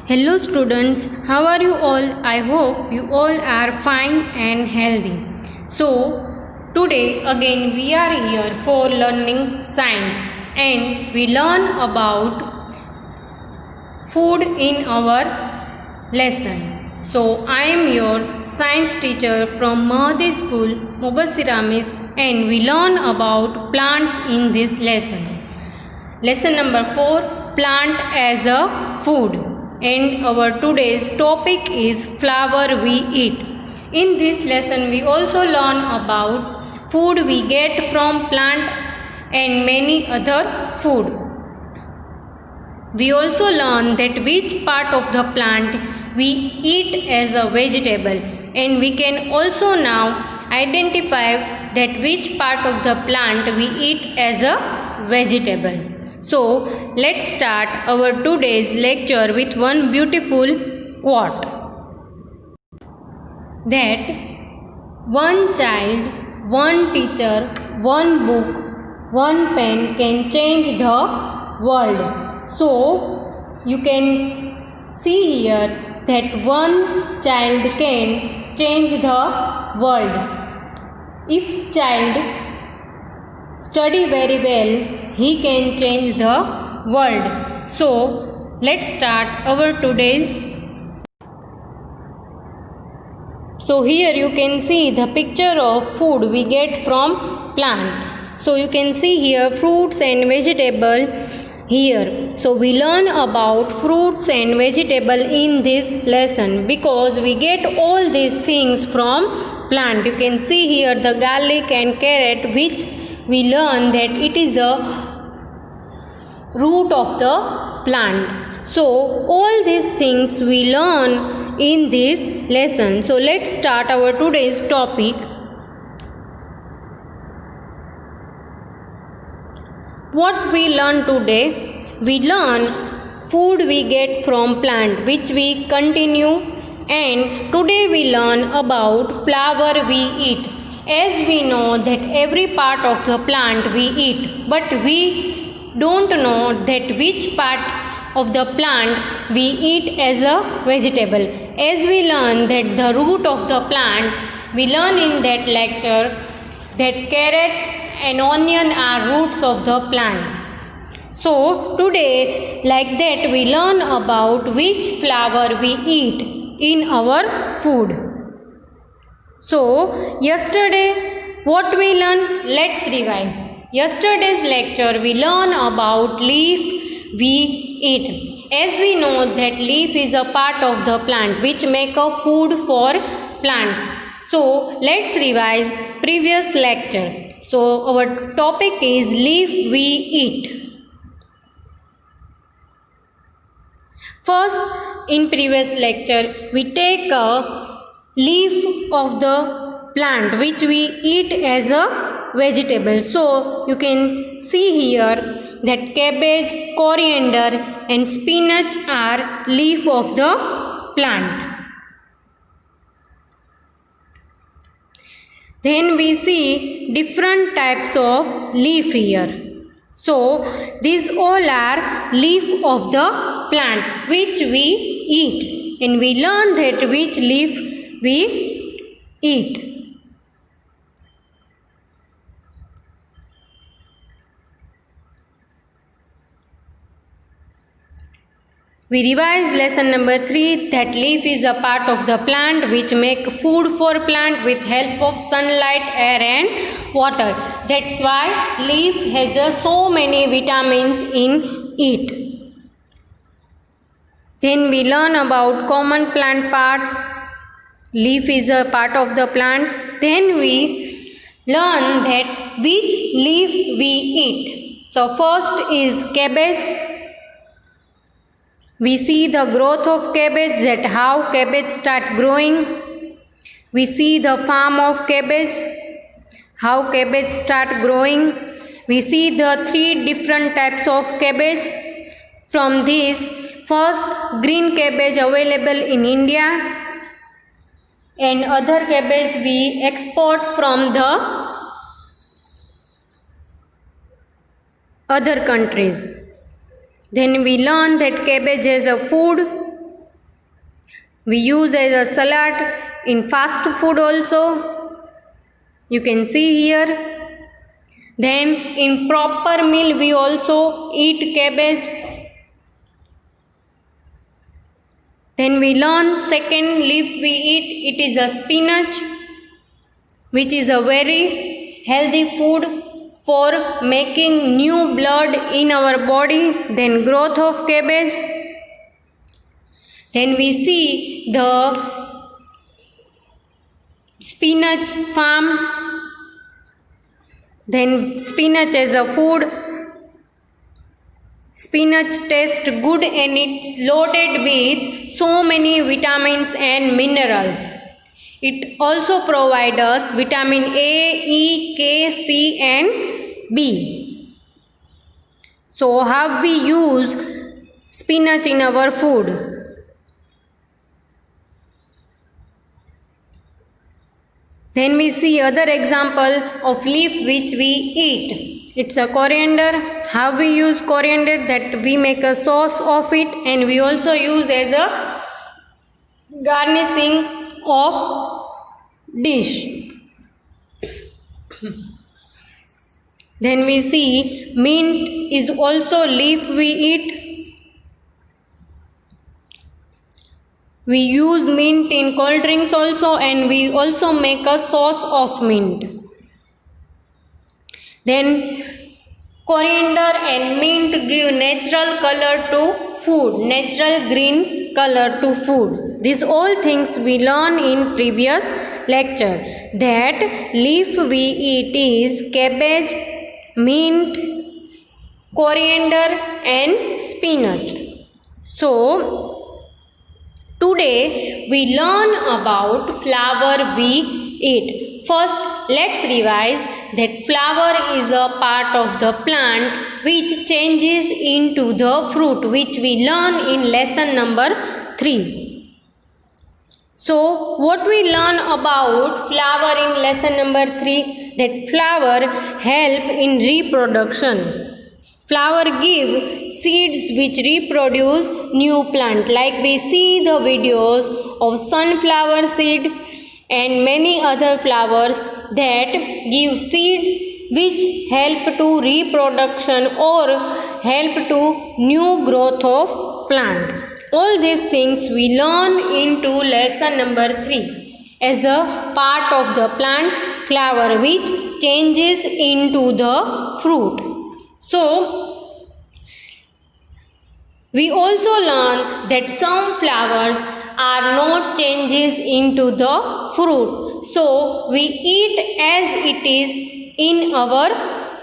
Hello students, how are you all? I hope you all are fine and healthy. So, today again we are here for learning science and we learn about food in our lesson. So, I am your science teacher from Mahadi School, Mubasira Miss, and we learn about plants in this lesson. Lesson number 4, plant as a food. And our today's topic is flower we eat. In this lesson we also learn about food we get from plant and many other food. We also learn that which part of the plant we eat as a vegetable, and we can also now identify that which part of the plant we eat as a vegetable. So, let's start our today's lecture with one beautiful quote. That one child, one teacher, one book, one pen can change the world. So, you can see here that one child can change the world. If child study very well, he can change the world. So, let's start our today's. So, here you can see the picture of food we get from plant. So, you can see here fruits and vegetable here. So, we learn about fruits and vegetable in this lesson because we get all these things from plant. You can see here the garlic and carrot, which we learn that it is a root of the plant. So, all these things we learn in this lesson. So, let's start our today's topic. What we learn today? We learn food we get from plant, which we continue, and today we learn about flower we eat. As we know that every part of the plant we eat, but we don't know that which part of the plant we eat as a vegetable. As we learn that the root of the plant, we learn in that lecture that carrot and onion are roots of the plant. So today, like that, we learn about which flower we eat in our food. So, yesterday, what we learned? Let's revise. Yesterday's lecture, we learn about leaf we eat. As we know that leaf is a part of the plant which make a food for plants. So, let's revise previous lecture. So, our topic is leaf we eat. First, in previous lecture, we take a leaf of the plant which we eat as a vegetable. So, you can see here that cabbage, coriander and spinach are leaf of the plant. Then we see different types of leaf here. So, these all are leaf of the plant which we eat, and we learn that which leaf we eat. We revise lesson number 3 that leaf is a part of the plant which make food for plant with help of sunlight, air and water. That's why leaf has so many vitamins in it. Then we learn about common plant parts. Leaf is a part of the plant. Then we learn that which leaf we eat. So first is cabbage. We see the growth of cabbage, that how cabbage start growing. We see the farm of cabbage, how cabbage start growing. We see the 3 different types of cabbage. From these, first green cabbage available in India, and other cabbage we export from the other countries. Then we learn that cabbage is a food We use as a salad in fast food also. You can see here. Then in proper meal we also eat cabbage. Then we learn second leaf we eat, it is a spinach, which is a very healthy food for making new blood in our body. Then growth of cabbage. Then we see the spinach farm. Then spinach as a food. Spinach tastes good and it's loaded with so many vitamins and minerals. It also provides us vitamin A, E, K, C and B. So how we use spinach in our food? Then we see other example of leaf which we eat. It's a coriander. How we use coriander? That we make a sauce of it, and we also use as a garnishing of dish. Then we see mint is also leaf we eat. We use mint in cold drinks also, and we also make a sauce of mint. Then coriander and mint give natural color to food, natural green color to food. These all things we learn in previous lecture. That leaf we eat is cabbage, mint, coriander and spinach. So today we learn about flower we eat. First, let's revise that flower is a part of the plant which changes into the fruit, which we learn in lesson number 3. So, what we learn about flower in lesson number 3? That flower help in reproduction. Flower give seeds which reproduce new plant, like we see the videos of sunflower seed and many other flowers that give seeds which help to reproduction or help to new growth of plant. All these things we learn into lesson number 3 as a part of the plant flower which changes into the fruit. So, we also learn that some flowers are not changes into the fruit. So, we eat as it is in our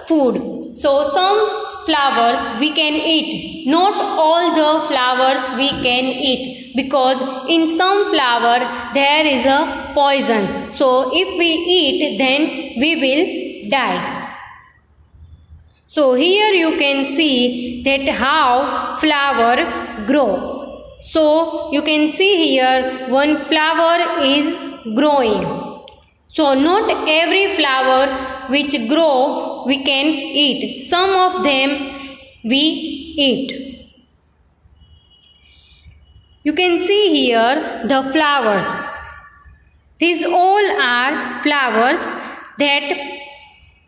food. So, some flowers we can eat. Not all the flowers we can eat, because in some flower there is a poison. So, if we eat, then we will die. So here you can see that how flower grow. So you can see here one flower is growing. So not every flower which grow we can eat. Some of them we eat. You can see here the flowers. These all are flowers that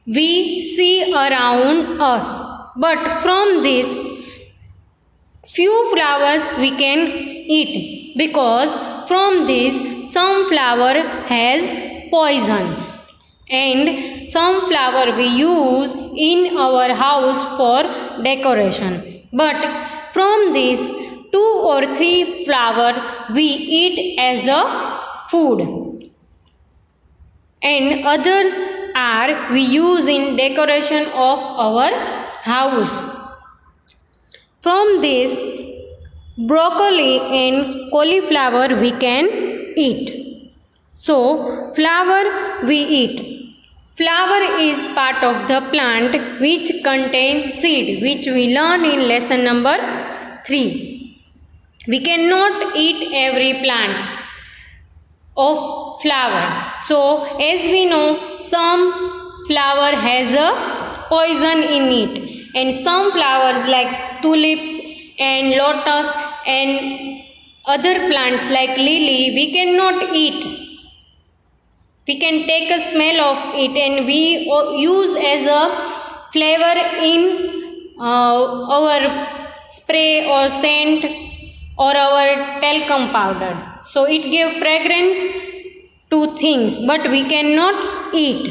we see around us, but from this few flowers we can eat, because from this some flower has poison, and some flower we use in our house for decoration, but from this 2 or 3 flower we eat as a food, and others are we use in decoration of our house. From this broccoli and cauliflower we can eat. So flower we eat. Flower is part of the plant which contains seed, which we learn in lesson number 3. We cannot eat every plant of flower. So as we know, some flower has a poison in it, and some flowers like tulips and lotus and other plants like lily we cannot eat. We can take a smell of it and we use as a flavor in our spray or scent or our talcum powder. So it gives fragrance to things, but we cannot eat.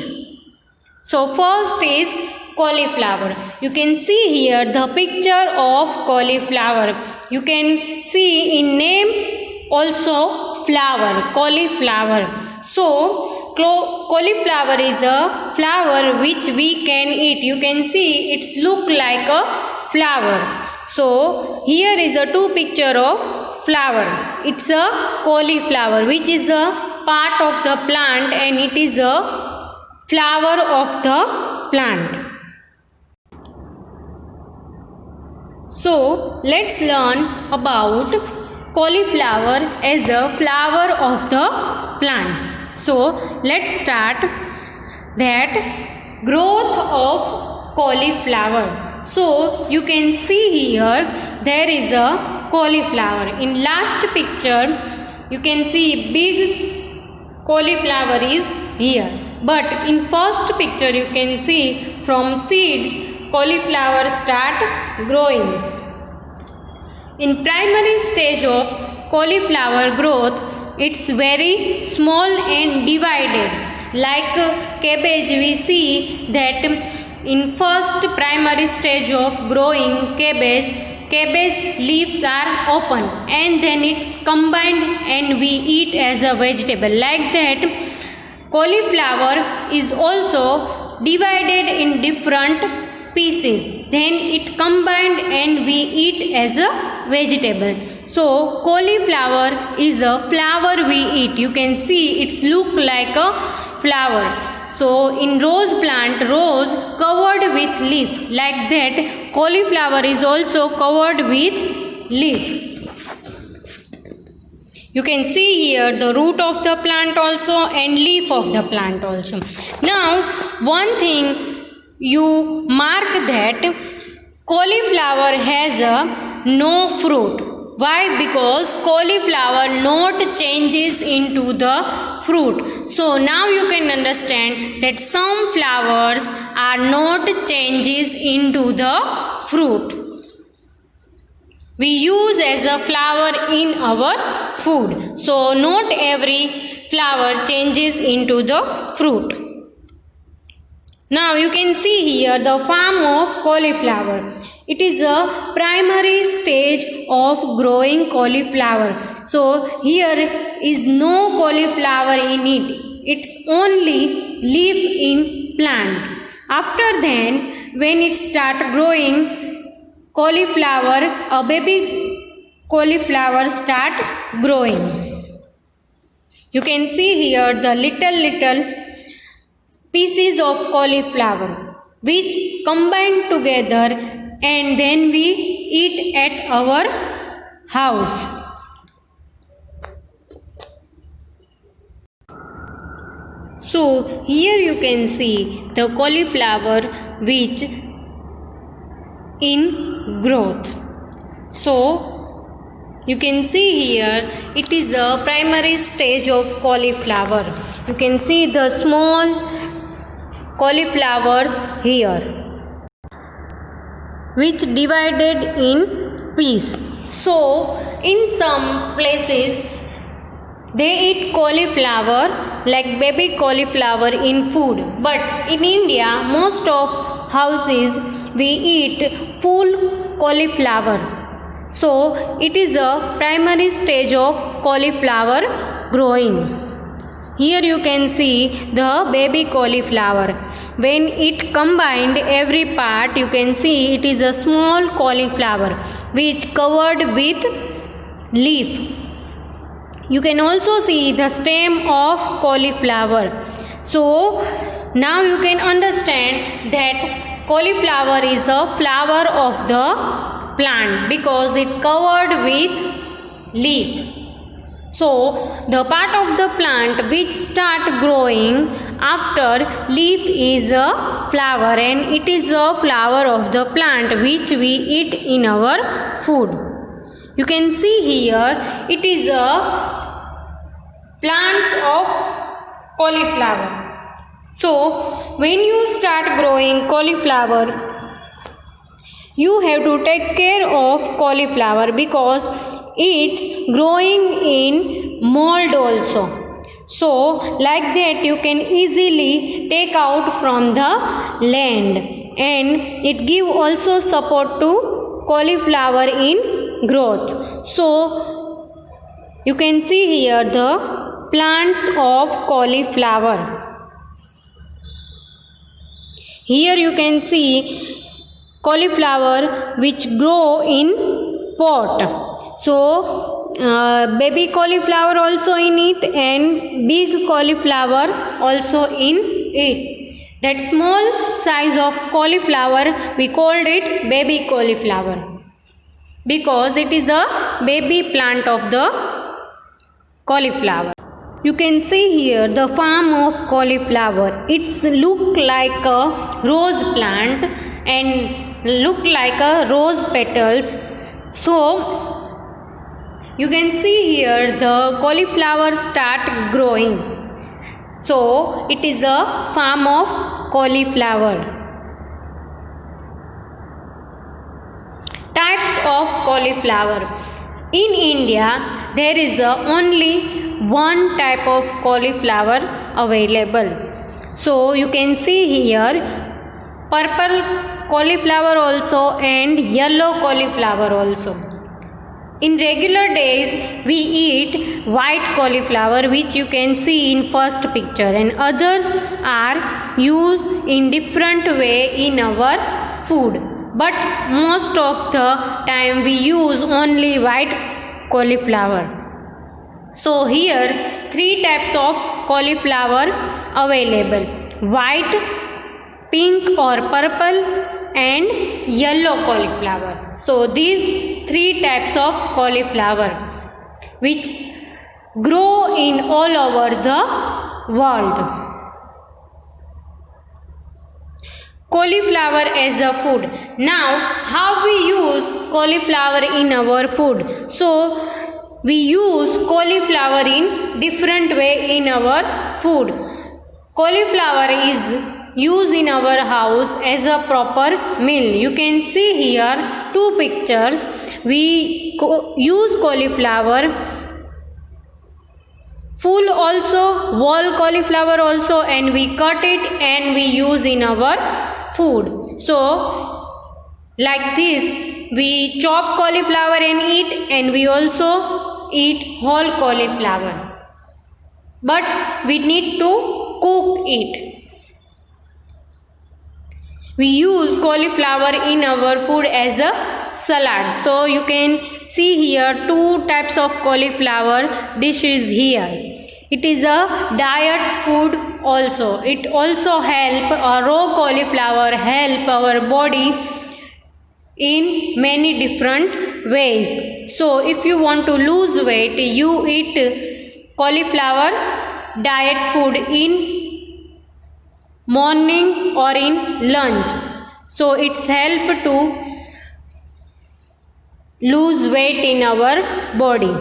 So first is cauliflower. You can see here the picture of cauliflower. You can see in name also flower, cauliflower. So cauliflower is a flower which we can eat. You can see it's look like a flower. So here is a two picture of flower. It's a cauliflower which is a part of the plant and it is a flower of the plant. So let's learn about cauliflower as a flower of the plant. So let's start that growth of cauliflower. So you can see here there is a cauliflower. In last picture you can see big cauliflower is here, but in first picture you can see from seeds cauliflower start growing. In primary stage of cauliflower growth, it's very small and divided. Like cabbage, we see that in first primary stage of growing cabbage leaves are open and then it's combined and we eat as a vegetable. Like that, cauliflower is also divided in different pieces, then it combined and we eat as a vegetable. So cauliflower is a flower we eat. You can see it's look like a flower. So in rose plant, rose covered with leaf. Like that, cauliflower is also covered with leaf. You can see here the root of the plant also and leaf of the plant also. Now one thing you mark that cauliflower has a no fruit. Why? Because cauliflower not changes into the fruit. So now you can understand that some flowers are not changes into the fruit. We use as a flower in our food. So not every flower changes into the fruit. Now you can see here the farm of cauliflower. It is a primary stage of growing cauliflower. So here is no cauliflower in it. It's only leaf in plant. After then, when it start growing cauliflower, a baby cauliflower start growing. You can see here the little species of cauliflower which combine together and then we eat at our house. So here you can see the cauliflower which in growth. So you can see here it is a primary stage of cauliflower. You can see the small cauliflowers here which divided in piece. So in some places they eat cauliflower like baby cauliflower in food, but in India most of houses we eat full cauliflower. So it is a primary stage of cauliflower growing. Here you can see the baby cauliflower. When it combined every part, you can see it is a small cauliflower which covered with leaf. You can also see the stem of cauliflower. So now you can understand that cauliflower is a flower of the plant because it covered with leaf. So the part of the plant which start growing after leaf is a flower and it is a flower of the plant which we eat in our food. You can see here it is a plants of cauliflower. So when you start growing cauliflower, you have to take care of cauliflower because it's growing in mold also. So like that you can easily take out from the land, and it give also support to cauliflower in growth. So you can see here the plants of cauliflower. Here you can see cauliflower which grow in pot. So baby cauliflower also in it and big cauliflower also in it. That small size of cauliflower we called it baby cauliflower because it is a baby plant of the cauliflower. You can see here the farm of cauliflower. It's look like a rose plant and look like a rose petals. So you can see here the cauliflower start growing. So it is a farm of cauliflower. Types of cauliflower. In India, there is only one type of cauliflower available. So you can see here purple cauliflower also and yellow cauliflower also. In regular days we eat white cauliflower, which you can see in first picture, and others are used in different way in our food, but most of the time we use only white cauliflower. So here three types of cauliflower available: white, pink or purple and yellow cauliflower. So these three types of cauliflower which grow in all over the world. Cauliflower as a food. Now how we use cauliflower in our food? So we use cauliflower in different way in our food. Cauliflower is used in our house as a proper meal. You can see here two pictures. We use cauliflower full also, whole cauliflower also, and we cut it and we use in our food. So like this we chop cauliflower and eat, and we also eat whole cauliflower, but we need to cook it. We use cauliflower in our food as a salad. So you can see here two types of cauliflower dishes here. It is a diet food also. It also help raw cauliflower help our body in many different ways. So if you want to lose weight, you eat cauliflower diet food in morning or in lunch. So it's help to lose weight in our body.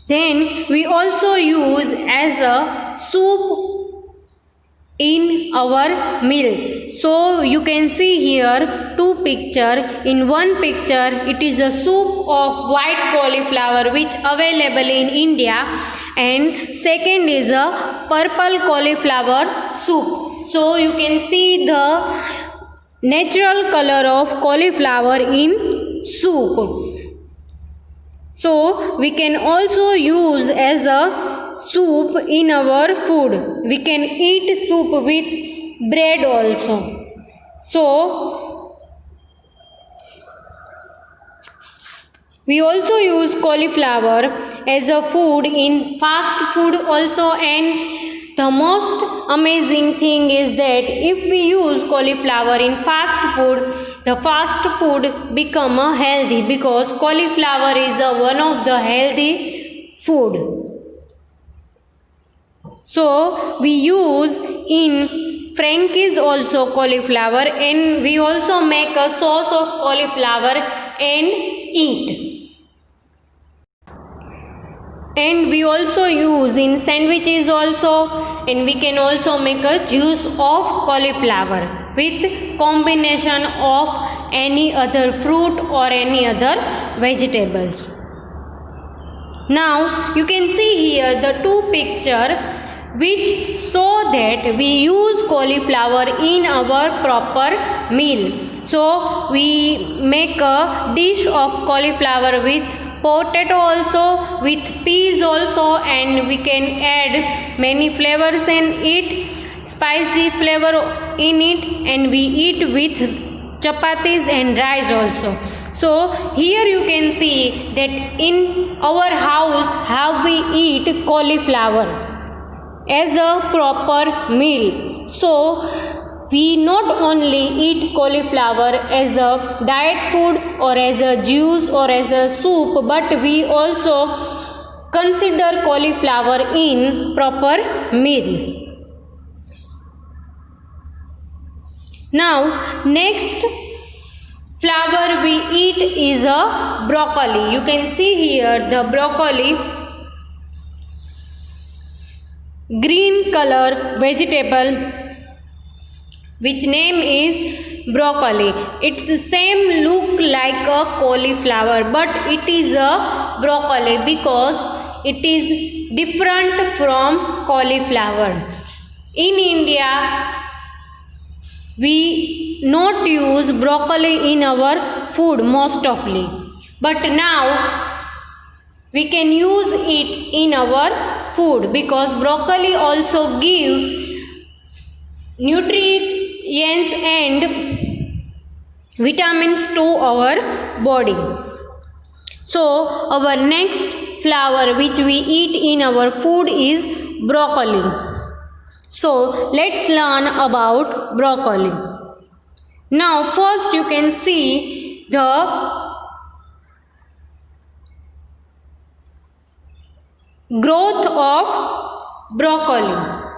Then we also use as a soup in our meal. So you can see here two picture. In one picture it is a soup of white cauliflower which available in India, and second is a purple cauliflower soup. So you can see the natural color of cauliflower in soup. So we can also use as a soup in our food. We can eat soup with bread also. So we also use cauliflower as a food in fast food also, and the most amazing thing is that if we use cauliflower in fast food, the fast food become a healthy, because cauliflower is one of the healthy food. So we use in Frankie's also cauliflower, and we also make a sauce of cauliflower and eat. And we also use in sandwiches also, and we can also make a juice of cauliflower with combination of any other fruit or any other vegetables. Now you can see here the two picture which show that we use cauliflower in our proper meal. So we make a dish of cauliflower with potato also, with peas also, and we can add many flavors in it, spicy flavor in it, and we eat with chapatis and rice also. So here you can see that in our house how we eat cauliflower as a proper meal. So we not only eat cauliflower as a diet food or as a juice or as a soup, but we also consider cauliflower in proper meal. Now next flower we eat is a broccoli. You can see here the broccoli, green color vegetable which name is broccoli. It's the same look like a cauliflower, but it is a broccoli because it is different from cauliflower. In India we not use broccoli in our food most often, but now we can use it in our food because broccoli also give nutrients and vitamins to our body. So our next flower which we eat in our food is broccoli. So let's learn about broccoli. Now first you can see the growth of broccoli.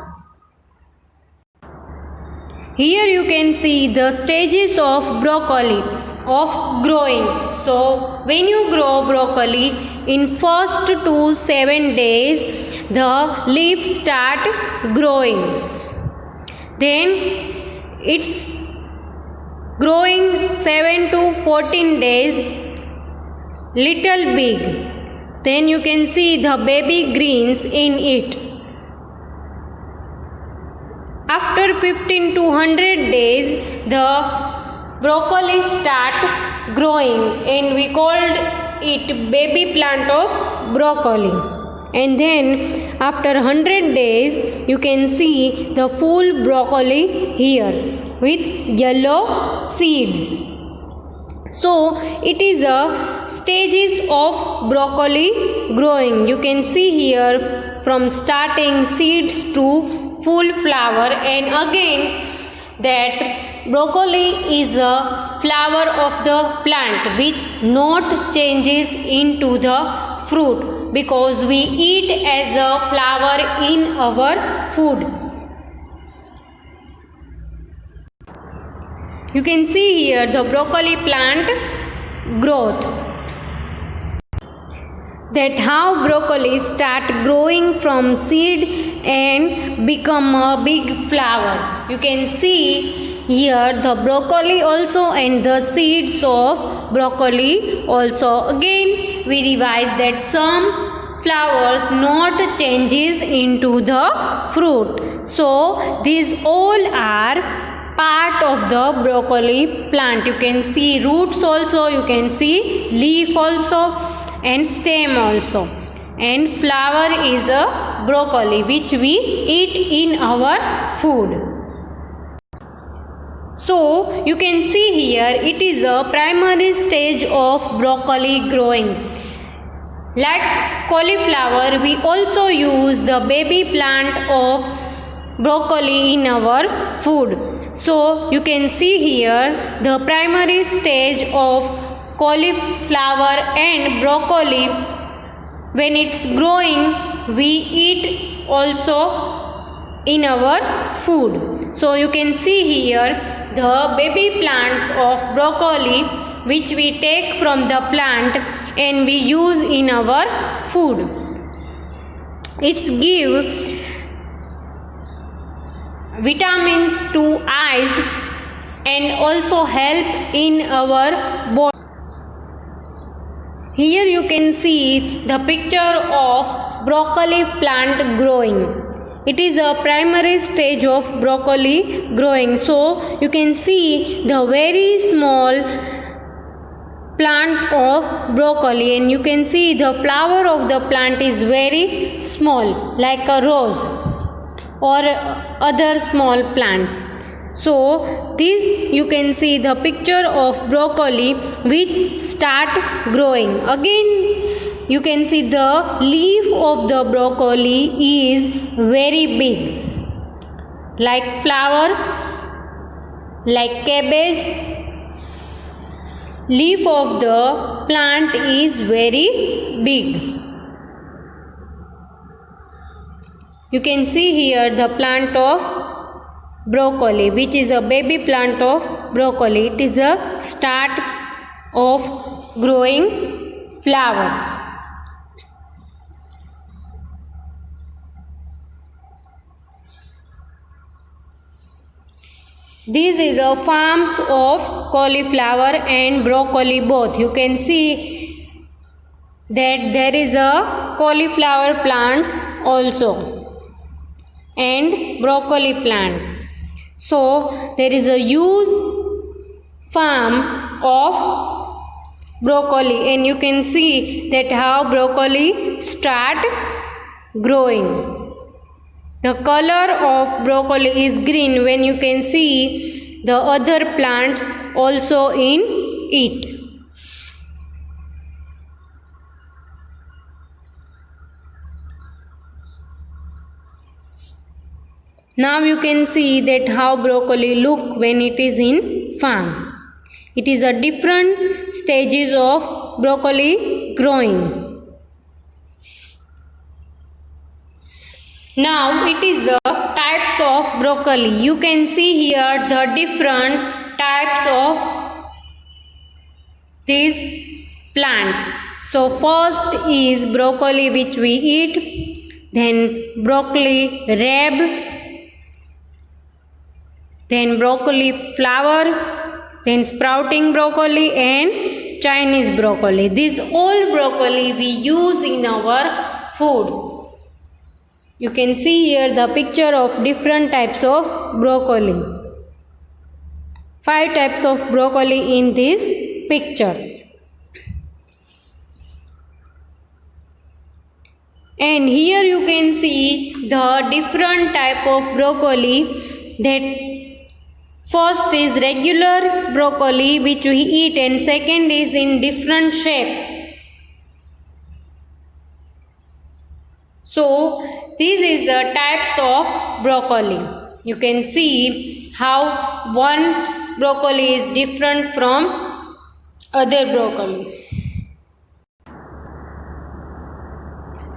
Here you can see the stages of broccoli of growing. So when you grow broccoli, in first to 7 days the leaves start growing. Then it's growing 7 to 14 days little big. Then you can see the baby greens in it. After 15 to 100 days, the broccoli start growing and we called it baby plant of broccoli. And then after 100 days, you can see the full broccoli here with yellow seeds. So it is a stages of broccoli growing. You can see here from starting seeds to full flower, and again that broccoli is a flower of the plant which not changes into the fruit because we eat as a flower in our food. You can see here the broccoli plant growth. That how broccoli start growing from seed and become a big flower. You can see here the broccoli also and the seeds of broccoli also. Again we revise that some flowers not changes into the fruit. So these all are part of the broccoli plant. You can see roots also, you can see leaf also and stem also, and flower is a broccoli which we eat in our food. So you can see here it is a primary stage of broccoli growing. Like cauliflower, we also use the baby plant of broccoli in our food. So you can see here the primary stage of cauliflower and broccoli. When it's growing, we eat also in our food. So you can see here the baby plants of broccoli which we take from the plant and we use in our food. It's give vitamins to eyes and also help in our body. Here you can see the picture of broccoli plant growing. It is a primary stage of broccoli growing. So you can see the very small plant of broccoli, and you can see the flower of the plant is very small, like a rose or other small plants. So this you can see the picture of broccoli which start growing. Again you can see the leaf of the broccoli is very big, like flower, like cabbage. Leaf of the plant is very big. You can see here the plant of broccoli, which is a baby plant of broccoli. It is a start of growing flower. This is a farms of cauliflower and broccoli both. You can see that there is a cauliflower plants also and broccoli plant. So there is a huge farm of broccoli, and you can see that how broccoli start growing. The color of broccoli is green when you can see the other plants also in it. Now you can see that how broccoli look when it is in farm. It is a different stages of broccoli growing. Now it is the types of broccoli. You can see here the different types of this plant. So first is broccoli which we eat, then broccoli rabe, then broccoli flower, then sprouting broccoli and Chinese broccoli. This all broccoli we use in our food. You can see here the picture of different types of broccoli. 5 types of broccoli in this picture. And here you can see the different type of broccoli. That first is regular broccoli which we eat, and second is in different shape. So this is the types of broccoli. You can see how one broccoli is different from other broccoli.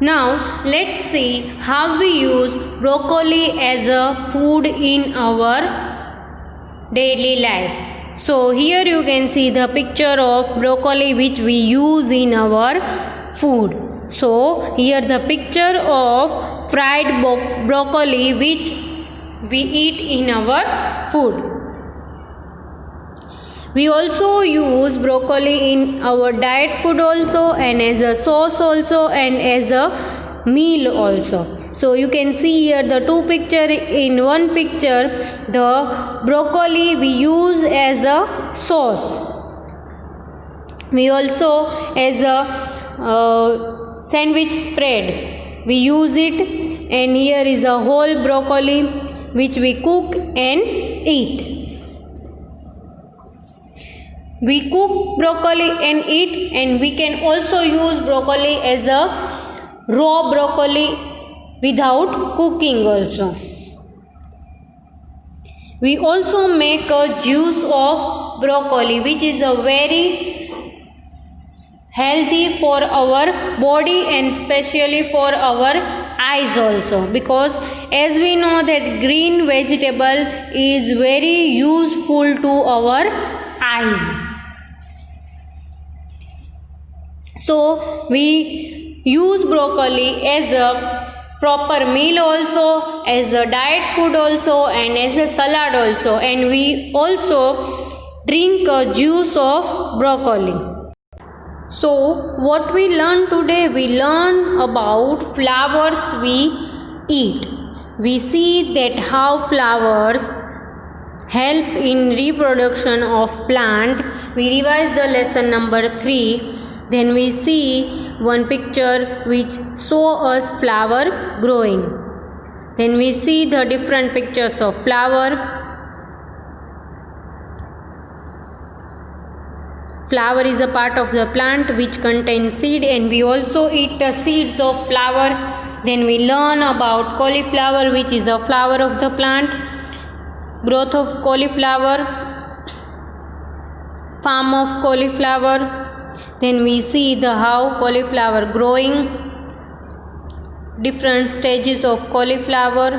Now let's see how we use broccoli as a food in our daily life. So here you can see the picture of broccoli which we use in our food. So here the picture of fried broccoli which we eat in our food. We also use broccoli in our diet food also, and as a sauce also, and as a meal also. So you can see here the two picture. In one picture the broccoli we use as a sauce. We also as a sandwich spread we use it, and here is a whole broccoli which we cook and eat. We cook broccoli and eat, and we can also use broccoli as a raw broccoli without cooking also. We also make a juice of broccoli which is a very healthy for our body and especially for our eyes also, because as we know that green vegetable is very useful to our eyes. So we use broccoli as a proper meal also, as a diet food also, and as a salad also, and we also drink a juice of broccoli. So what we learn today, we learn about flowers we eat. We see that how flowers help in reproduction of plant. We revise the lesson number 3. Then we see one picture which show us flower growing. Then we see the different pictures of flower. Flower is a part of the plant which contains seed, and we also eat the seeds of flower. Then we learn about cauliflower, which is a flower of the plant. Growth of cauliflower, farm of cauliflower. Then we see the how cauliflower growing, different stages of cauliflower,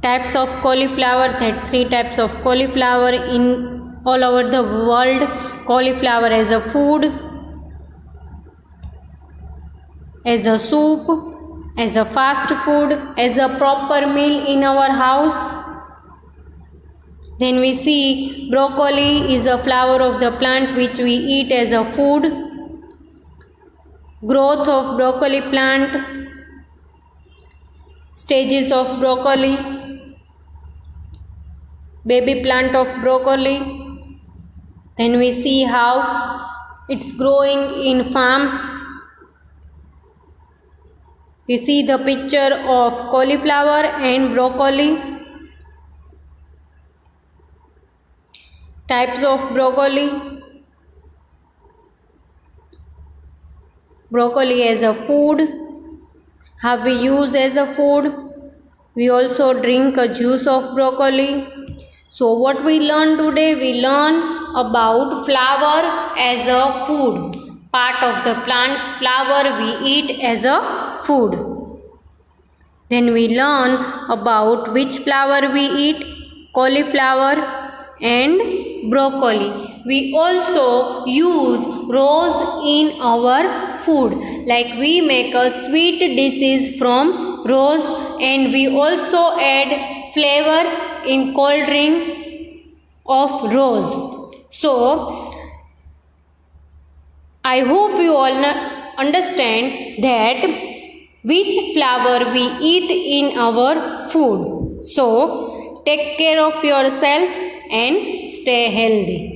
types of cauliflower, that 3 types of cauliflower in all over the world. Cauliflower as a food, as a soup, as a fast food, as a proper meal in our house. Then we see broccoli is a flower of the plant which we eat as a food. Growth of broccoli plant, stages of broccoli, baby plant of broccoli. Then we see how it's growing in farm. We see the picture of cauliflower and broccoli. Types of broccoli. Broccoli as a food, how we use as a food. We also drink a juice of broccoli. So what we learn today, we learn about flower as a food, part of the plant. Flower we eat as a food. Then we learn about which flower we eat, cauliflower and broccoli. We also use rose in our food, like we make a sweet dishes from rose, and we also add flavor in cold drink of rose. So I hope you all understand that which flower we eat in our food. So take care of yourself and stay healthy.